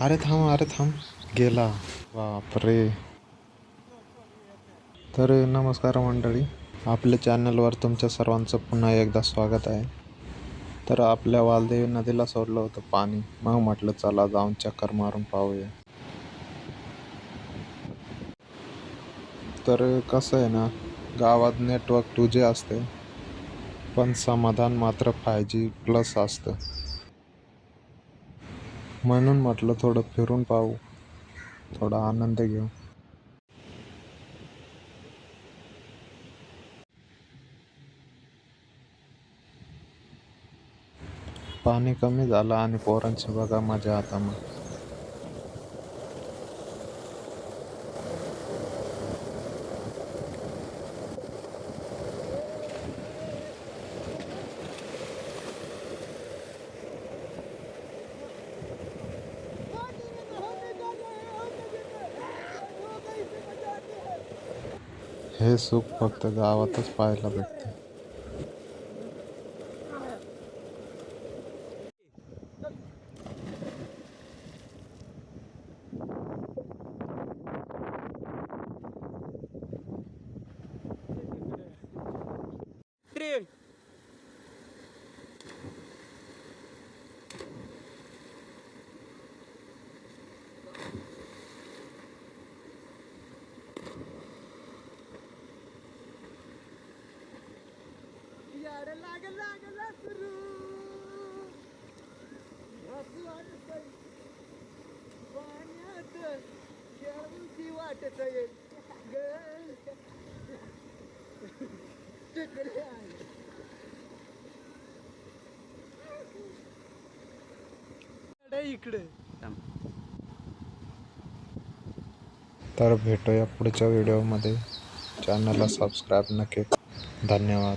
अरे थांब गेला. बापरे. तर नमस्कार मंडळी, आपल्या चॅनलवर तुमच्या सर्वांचं पुन्हा एकदा स्वागत आहे. तर आपल्या वालदेवी नदीला सोडलं होतं पाणी, मग म्हटलं चला जाऊन चक्कर मारून पाहूया. तर कसं आहे ना, गावात नेटवर्क 2G असते, पण समाधान मात्र 5G+ असतं. म्हणून म्हटलं थोडं फिरून पाहू, थोडा आनंद घेऊ. पाणी कमी झालं आणि पोरांची बघा मजा आता मग. हे सुख फक्त गावातच पाहायला भेटते. ट्रेन यार लागला सुरू हसू वाटतंय पाण्यात खेळूशी वाटतंय तिकडे आहे इकडे. तर भेटूया पुढच्या व्हिडिओमध्ये. चॅनलला सबस्क्राईब नक्की. धन्यवाद.